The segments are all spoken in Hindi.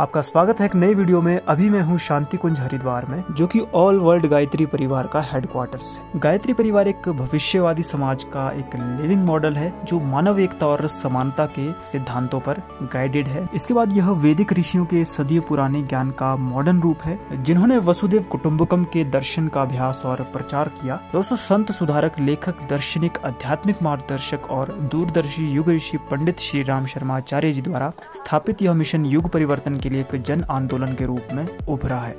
आपका स्वागत है एक नई वीडियो में। अभी मैं हूँ शांति कुंज हरिद्वार में, जो कि ऑल वर्ल्ड गायत्री परिवार का हेडक्वार्टर्स है। गायत्री परिवार एक भविष्यवादी समाज का एक लिविंग मॉडल है जो मानव एकता और समानता के सिद्धांतों पर गाइडेड है। इसके बाद यह वैदिक ऋषियों के सदियों पुराने ज्ञान का मॉडर्न रूप है, जिन्होंने वसुदेव कुटुम्बकम के दर्शन का अभ्यास और प्रचार किया। दोस्तों, संत सुधारक, लेखक, दार्शनिक, आध्यात्मिक मार्गदर्शक और दूरदर्शी युग ऋषि पंडित श्री राम शर्मा आचार्य जी द्वारा स्थापित यह मिशन युग परिवर्तन के लिए एक जन आंदोलन के रूप में उभरा है।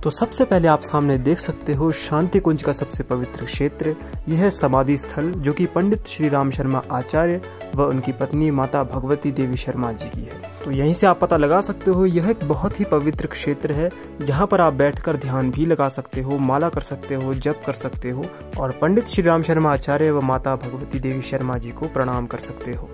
तो सबसे पहले आप सामने देख सकते हो शांति कुंज का सबसे पवित्र क्षेत्र। यह है समाधि स्थल, जो कि पंडित श्री राम शर्मा आचार्य व उनकी पत्नी माता भगवती देवी शर्मा जी की है। तो यहीं से आप पता लगा सकते हो यह एक बहुत ही पवित्र क्षेत्र है, जहां पर आप बैठकर ध्यान भी लगा सकते हो, माला कर सकते हो, जप कर सकते हो और पंडित श्री राम शर्मा आचार्य व माता भगवती देवी शर्मा जी को प्रणाम कर सकते हो।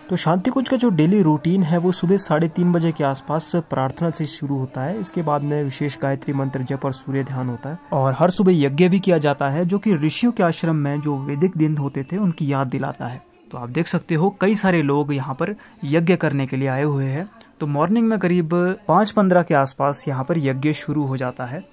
तो शांति कुंज का जो डेली रूटीन है वो सुबह 3:30 बजे के आसपास प्रार्थना से शुरू होता है। इसके बाद में विशेष गायत्री मंत्र जप और सूर्य ध्यान होता है और हर सुबह यज्ञ भी किया जाता है, जो कि ऋषियों के आश्रम में जो वैदिक दिन होते थे उनकी याद दिलाता है। तो आप देख सकते हो कई सारे लोग यहाँ पर यज्ञ करने के लिए आए हुए हैं। तो मॉर्निंग में करीब 5:15 के आसपास यहाँ पर यज्ञ शुरू हो जाता है।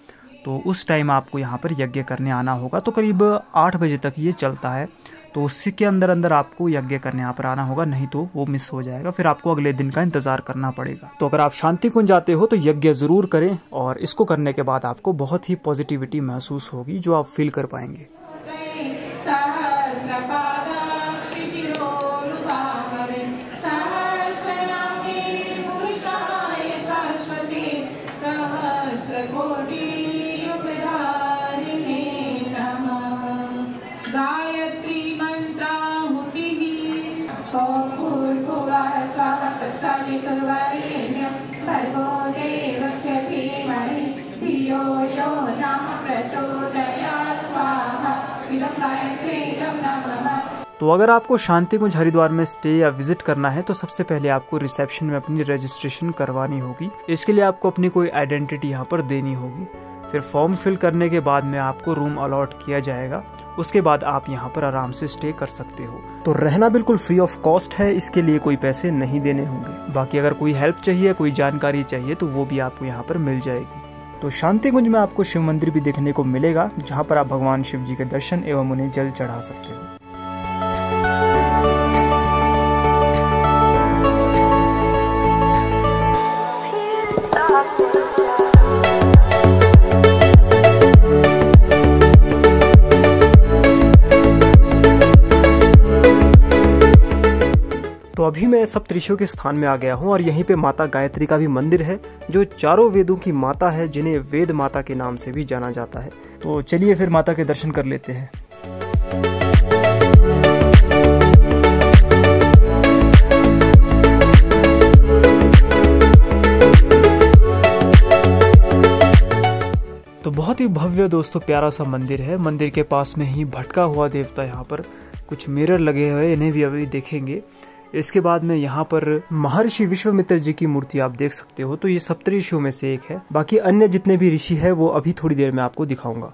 तो उस टाइम आपको यहाँ पर यज्ञ करने आना होगा। तो करीब 8 बजे तक ये चलता है। तो उसी के अंदर अंदर आपको यज्ञ करने यहाँ पर आना होगा, नहीं तो वो मिस हो जाएगा, फिर आपको अगले दिन का इंतजार करना पड़ेगा। तो अगर आप शांति कुंज जाते हो तो यज्ञ जरूर करें और इसको करने के बाद आपको बहुत ही पॉजिटिविटी महसूस होगी, जो आप फील कर पाएंगे। तो अगर आपको शांति कुंज हरिद्वार में स्टे या विजिट करना है तो सबसे पहले आपको रिसेप्शन में अपनी रजिस्ट्रेशन करवानी होगी। इसके लिए आपको अपनी कोई आइडेंटिटी यहाँ पर देनी होगी। फिर फॉर्म फिल करने के बाद में आपको रूम अलॉट किया जाएगा। उसके बाद आप यहाँ पर आराम से स्टे कर सकते हो। तो रहना बिल्कुल फ्री ऑफ कॉस्ट है, इसके लिए कोई पैसे नहीं देने होंगे। बाकी अगर कोई हेल्प चाहिए, कोई जानकारी चाहिए तो वो भी आपको यहाँ पर मिल जाएगी। तो शांति कुंज में आपको शिव मंदिर भी देखने को मिलेगा, जहाँ पर आप भगवान शिव जी के दर्शन एवं उन्हें जल चढ़ा सकते हो। तो अभी मैं सप्तऋषियों के स्थान में आ गया हूँ और यहीं पे माता गायत्री का भी मंदिर है, जो चारों वेदों की माता है, जिन्हें वेद माता के नाम से भी जाना जाता है। तो चलिए फिर माता के दर्शन कर लेते हैं। तो बहुत ही भव्य दोस्तों प्यारा सा मंदिर है। मंदिर के पास में ही भटका हुआ देवता, यहाँ पर कुछ मिरर लगे हुए, इन्हें भी अभी देखेंगे। इसके बाद में यहाँ पर महर्षि विश्वामित्र जी की मूर्ति आप देख सकते हो। तो ये सप्तऋषियों में से एक है। बाकी अन्य जितने भी ऋषि है वो अभी थोड़ी देर में आपको दिखाऊंगा।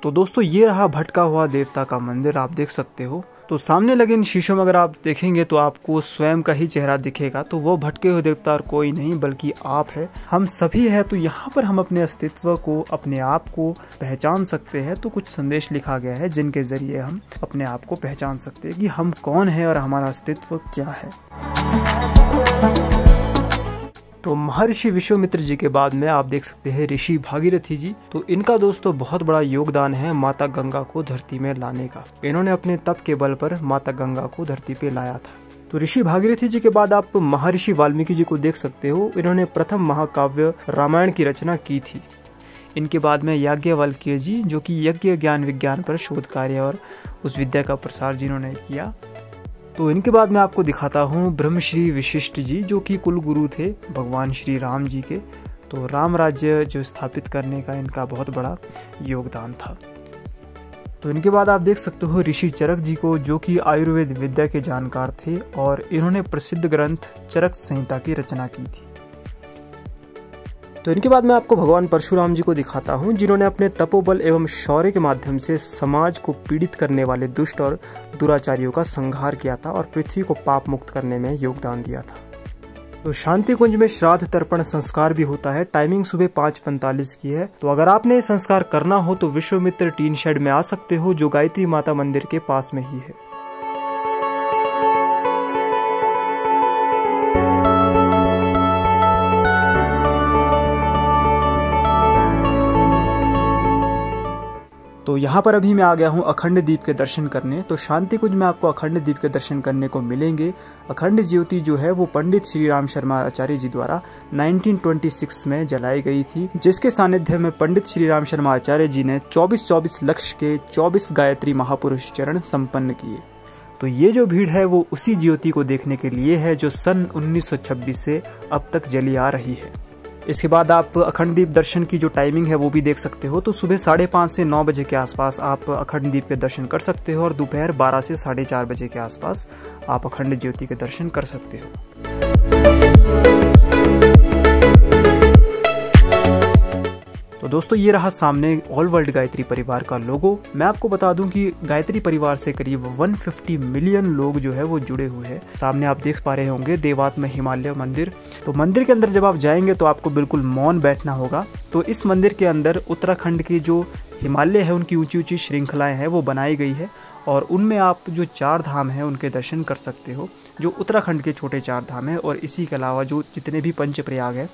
तो दोस्तों ये रहा भटका हुआ देवता का मंदिर, आप देख सकते हो। तो सामने लगे इन शीशों में अगर आप देखेंगे तो आपको स्वयं का ही चेहरा दिखेगा। तो वो भटके हुए देवता और कोई नहीं बल्कि आप है, हम सभी है। तो यहाँ पर हम अपने अस्तित्व को, अपने आप को पहचान सकते हैं। तो कुछ संदेश लिखा गया है जिनके जरिए हम अपने आप को पहचान सकते हैं कि हम कौन है और हमारा अस्तित्व क्या है। तो महर्षि विश्वामित्र जी के बाद में आप देख सकते हैं ऋषि भागीरथी जी। तो इनका दोस्तों बहुत बड़ा योगदान है माता गंगा को धरती में लाने का। इन्होंने अपने तप के बल पर माता गंगा को धरती पे लाया था। तो ऋषि भागीरथी जी के बाद आप महर्षि वाल्मीकि जी को देख सकते हो। इन्होंने प्रथम महाकाव्य रामायण की रचना की थी। इनके बाद में याज्ञवल्क्य जी, जो कि यज्ञ ज्ञान विज्ञान पर शोध कार्य और उस विद्या का प्रसार जिन्होंने किया। तो इनके बाद मैं आपको दिखाता हूँ ब्रह्मश्री वशिष्ठ जी, जो कि कुल गुरु थे भगवान श्री राम जी के। तो राम राज्य जो स्थापित करने का इनका बहुत बड़ा योगदान था। तो इनके बाद आप देख सकते हो ऋषि चरक जी को, जो कि आयुर्वेद विद्या के जानकार थे और इन्होंने प्रसिद्ध ग्रंथ चरक संहिता की रचना की थी। तो इनके बाद मैं आपको भगवान परशुराम जी को दिखाता हूँ, जिन्होंने अपने तपोबल एवं शौर्य के माध्यम से समाज को पीड़ित करने वाले दुष्ट और दुराचारियों का संहार किया था और पृथ्वी को पाप मुक्त करने में योगदान दिया था। तो शांति कुंज में श्राद्ध तर्पण संस्कार भी होता है। टाइमिंग सुबह 5:45 की है। तो अगर आपने ये संस्कार करना हो तो विश्वामित्र टीन शेड में आ सकते हो, जो गायत्री माता मंदिर के पास में ही है। तो यहाँ पर अभी मैं आ गया हूँ अखंड दीप के दर्शन करने। तो शांति कुंज में आपको अखंड दीप के दर्शन करने को मिलेंगे। अखंड ज्योति जो है वो पंडित श्री राम शर्मा आचार्य जी द्वारा 1926 में जलाई गई थी, जिसके सानिध्य में पंडित श्री राम शर्मा आचार्य जी ने 24 लक्ष के 24 गायत्री महापुरुष चरण संपन्न किए। तो ये जो भीड़ है वो उसी ज्योति को देखने के लिए है जो सन 1926 से अब तक जली आ रही है। इसके बाद आप अखंड दीप दर्शन की जो टाइमिंग है वो भी देख सकते हो। तो सुबह 5:30 से 9 बजे के आसपास आप अखंड दीप के दर्शन कर सकते हो और दोपहर 12 से 4:30 बजे के आसपास आप अखंड ज्योति के दर्शन कर सकते हो। तो दोस्तों ये रहा सामने ऑल वर्ल्ड गायत्री परिवार का लोगो। मैं आपको बता दूं कि गायत्री परिवार से करीब 150 मिलियन लोग जो है वो जुड़े हुए हैं। सामने आप देख पा रहे होंगे देवात्म हिमालय मंदिर। तो मंदिर के अंदर जब आप जाएंगे तो आपको बिल्कुल मौन बैठना होगा। तो इस मंदिर के अंदर उत्तराखंड की जो हिमालय है उनकी ऊंची ऊंची श्रृंखलाएं हैं वो बनाई गई है और उनमें आप जो 4 धाम है उनके दर्शन कर सकते हो, जो उत्तराखंड के छोटे 4 धाम है। और इसी के अलावा जो जितने भी पंचप्रयाग है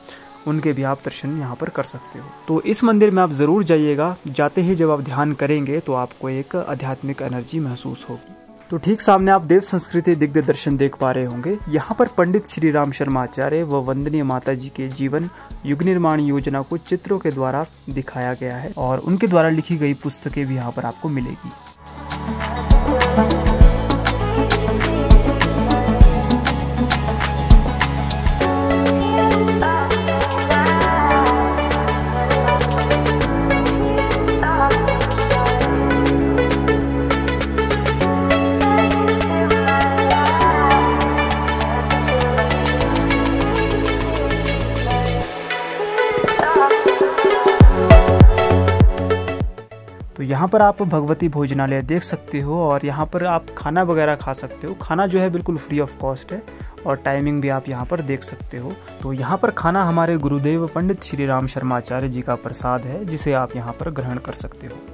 उनके भी आप दर्शन यहाँ पर कर सकते हो। तो इस मंदिर में आप जरूर जाइएगा। जाते ही जब आप ध्यान करेंगे तो आपको एक आध्यात्मिक एनर्जी महसूस होगी। तो ठीक सामने आप देव संस्कृति दिग्ध दर्शन देख पा रहे होंगे। यहाँ पर पंडित श्री राम शर्मा आचार्य व वंदनीय माता जी के जीवन युग निर्माण योजना को चित्रों के द्वारा दिखाया गया है और उनके द्वारा लिखी गई पुस्तकें भी यहाँ पर आपको मिलेगी। तो यहाँ पर आप भगवती भोजनालय देख सकते हो और यहाँ पर आप खाना वगैरह खा सकते हो। खाना जो है बिल्कुल फ्री ऑफ कॉस्ट है और टाइमिंग भी आप यहाँ पर देख सकते हो। तो यहाँ पर खाना हमारे गुरुदेव पंडित श्री राम शर्मा आचार्य जी का प्रसाद है, जिसे आप यहाँ पर ग्रहण कर सकते हो।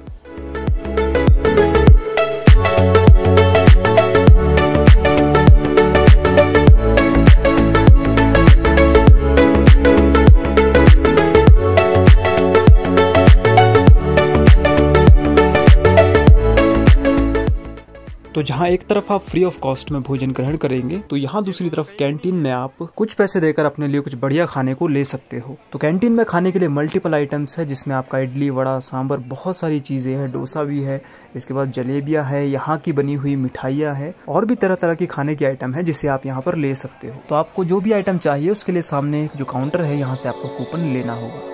तो जहाँ एक तरफ आप फ्री ऑफ कॉस्ट में भोजन ग्रहण करेंगे तो यहाँ दूसरी तरफ कैंटीन में आप कुछ पैसे देकर अपने लिए कुछ बढ़िया खाने को ले सकते हो। तो कैंटीन में खाने के लिए मल्टीपल आइटम्स है, जिसमें आपका इडली, वड़ा, सांभर, बहुत सारी चीजें हैं, डोसा भी है, इसके बाद जलेबियाँ है, यहाँ की बनी हुई मिठाइयाँ है और भी तरह तरह की खाने की आइटम है जिसे आप यहाँ पर ले सकते हो। तो आपको जो भी आइटम चाहिए उसके लिए सामने जो काउंटर है यहाँ से आपको कूपन लेना होगा।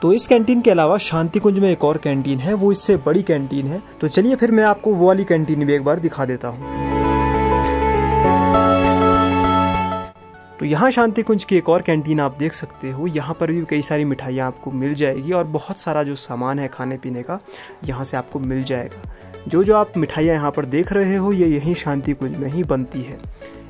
तो इस कैंटीन के अलावा शांति कुंज में एक और कैंटीन है, वो इससे बड़ी कैंटीन है। तो चलिए फिर मैं आपको वो वाली कैंटीन भी एक बार दिखा देता हूँ। तो यहाँ शांति कुंज की एक और कैंटीन आप देख सकते हो। यहाँ पर भी कई सारी मिठाइयाँ आपको मिल जाएगी और बहुत सारा जो सामान है खाने पीने का यहाँ से आपको मिल जाएगा। जो आप मिठाइयाँ यहाँ पर देख रहे हो ये यहीं शांति कुंज में ही बनती है।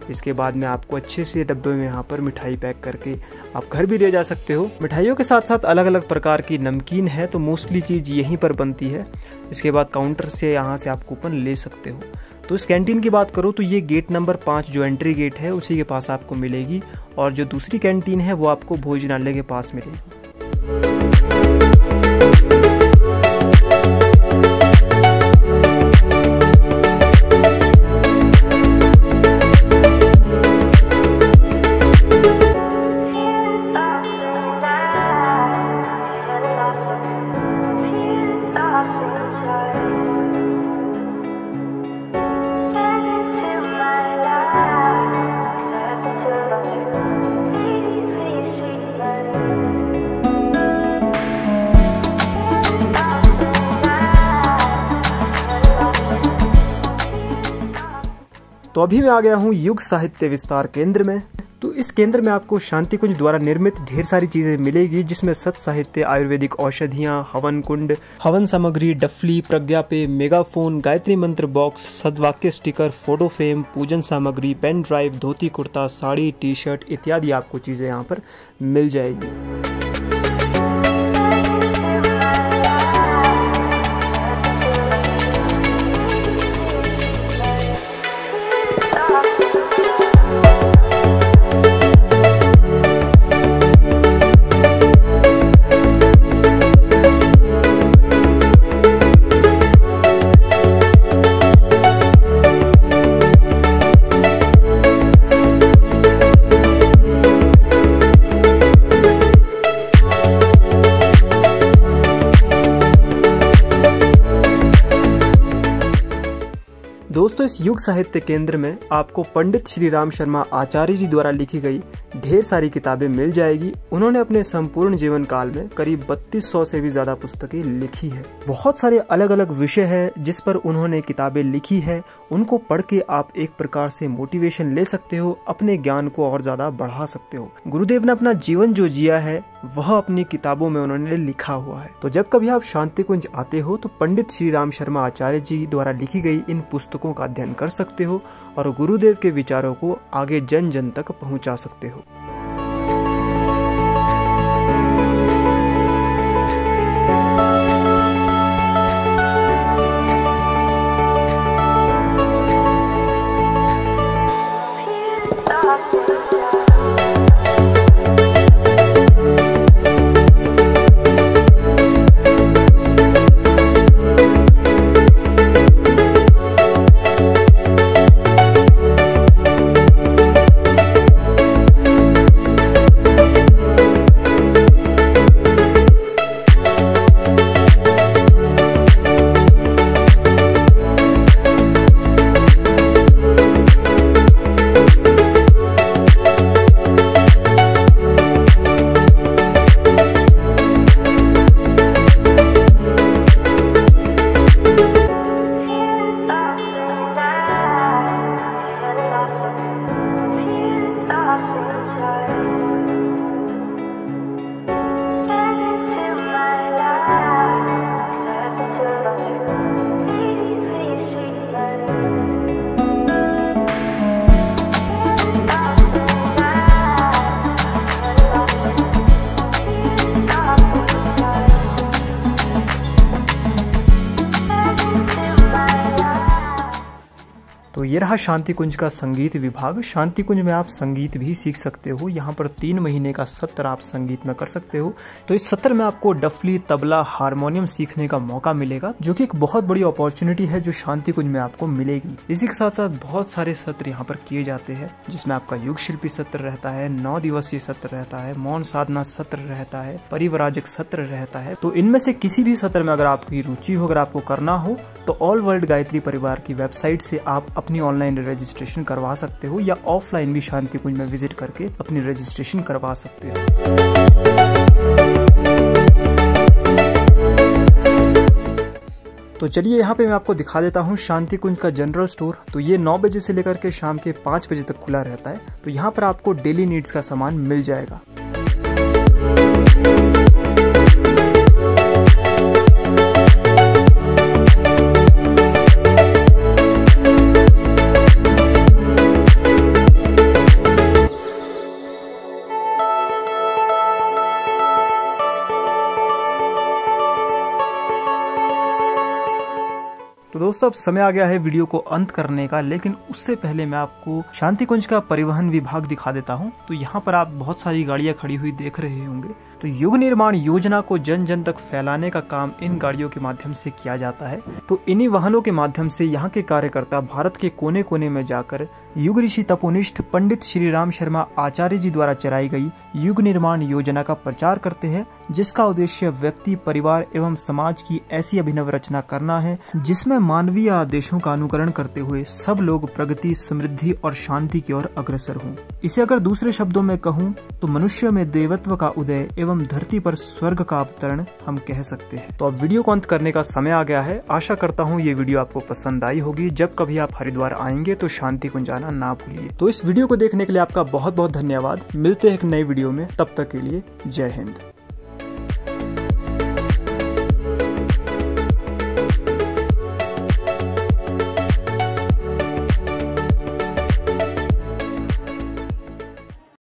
इसके बाद में आपको अच्छे से डब्बे में यहाँ पर मिठाई पैक करके आप घर भी ले जा सकते हो। मिठाइयों के साथ साथ अलग अलग प्रकार की नमकीन है, तो मोस्टली चीज़ यहीं पर बनती है। इसके बाद काउंटर से यहाँ से आप कूपन ले सकते हो। तो इस कैंटीन की बात करूँ तो ये गेट नंबर 5 जो एंट्री गेट है उसी के पास आपको मिलेगी और जो दूसरी कैंटीन है वो आपको भोजनालय के पास मिलेगी। तो अभी मैं आ गया हूँ युग साहित्य विस्तार केंद्र में। तो इस केंद्र में आपको शांति कुंज द्वारा निर्मित ढेर सारी चीजें मिलेगी, जिसमें सत साहित्य, आयुर्वेदिक औषधियाँ, हवन कुंड, हवन सामग्री, डफली, प्रज्ञा पे, मेगाफोन, गायत्री मंत्र बॉक्स, सद्वाक्य स्टिकर, फोटो फ्रेम, पूजन सामग्री, pen drive, dhoti kurta, sari, T shirt इत्यादि आपको चीजें यहाँ पर मिल जाएगी। दोस्तों, इस युग साहित्य केंद्र में आपको पंडित श्री राम शर्मा आचार्य जी द्वारा लिखी गई ढेर सारी किताबें मिल जाएगी। उन्होंने अपने संपूर्ण जीवन काल में करीब 3200 से भी ज्यादा पुस्तकें लिखी है। बहुत सारे अलग अलग विषय है जिस पर उन्होंने किताबें लिखी है। उनको पढ़ के आप एक प्रकार से मोटिवेशन ले सकते हो, अपने ज्ञान को और ज्यादा बढ़ा सकते हो। गुरुदेव ने अपना जीवन जो जिया है वह अपनी किताबों में उन्होंने लिखा हुआ है। तो जब कभी आप शांति कुंज आते हो तो पंडित श्री राम शर्मा आचार्य जी द्वारा लिखी गई इन पुस्तकों का अध्ययन कर सकते हो और गुरुदेव के विचारों को आगे जन जन तक पहुंचा सकते हो। तो ये रहा शांति कुंज का संगीत विभाग। शांति कुंज में आप संगीत भी सीख सकते हो। यहाँ पर 3 महीने का सत्र आप संगीत में कर सकते हो। तो इस सत्र में आपको डफली, तबला, हारमोनियम सीखने का मौका मिलेगा, जो कि एक बहुत बड़ी अपॉर्चुनिटी है जो शांति कुंज में आपको मिलेगी। इसी के साथ साथ बहुत सारे सत्र यहाँ पर किए जाते हैं, जिसमें आपका युग शिल्पी सत्र रहता है, 9 दिवसीय सत्र रहता है, मौन साधना सत्र रहता है, परिवराजक सत्र रहता है। तो इनमें से किसी भी सत्र में अगर आपकी रुचि हो, अगर आपको करना हो, तो ऑल वर्ल्ड गायत्री परिवार की वेबसाइट से आप अपनी ऑनलाइन रजिस्ट्रेशन करवा सकते हो या ऑफलाइन भी शांति कुंज में विजिट करके अपनी रजिस्ट्रेशन करवा सकते हो। तो चलिए यहाँ पे मैं आपको दिखा देता हूँ शांति कुंज का जनरल स्टोर। तो ये 9 बजे से लेकर के शाम के 5 बजे तक खुला रहता है। तो यहाँ पर आपको डेली नीड्स का सामान मिल जाएगा। तो दोस्तों, अब समय आ गया है वीडियो को अंत करने का, लेकिन उससे पहले मैं आपको शांति कुंज का परिवहन विभाग दिखा देता हूं। तो यहाँ पर आप बहुत सारी गाड़ियां खड़ी हुई देख रहे होंगे। तो युग निर्माण योजना को जन जन तक फैलाने का काम इन गाड़ियों के माध्यम से किया जाता है। तो इन्हीं वाहनों के माध्यम से यहाँ के कार्यकर्ता भारत के कोने कोने में जाकर युग ऋषि तपोनिष्ठ पंडित श्री राम शर्मा आचार्य जी द्वारा चलाई गई युग निर्माण योजना का प्रचार करते हैं, जिसका उद्देश्य व्यक्ति, परिवार एवं समाज की ऐसी अभिनव रचना करना है जिसमें मानवीय आदेशों का अनुकरण करते हुए सब लोग प्रगति, समृद्धि और शांति की ओर अग्रसर हों। इसे अगर दूसरे शब्दों में कहूँ तो मनुष्य में देवत्व का उदय एवं धरती पर स्वर्ग का अवतरण हम कह सकते हैं। तो अब वीडियो को अंत करने का समय आ गया है। आशा करता हूँ ये वीडियो आपको पसंद आई होगी। जब कभी आप हरिद्वार आएंगे तो शांति कुंज आना ना भूलिए। तो इस वीडियो को देखने के लिए आपका बहुत बहुत धन्यवाद। मिलते हैं एक नए वीडियो में, तब तक के लिए जय हिंद।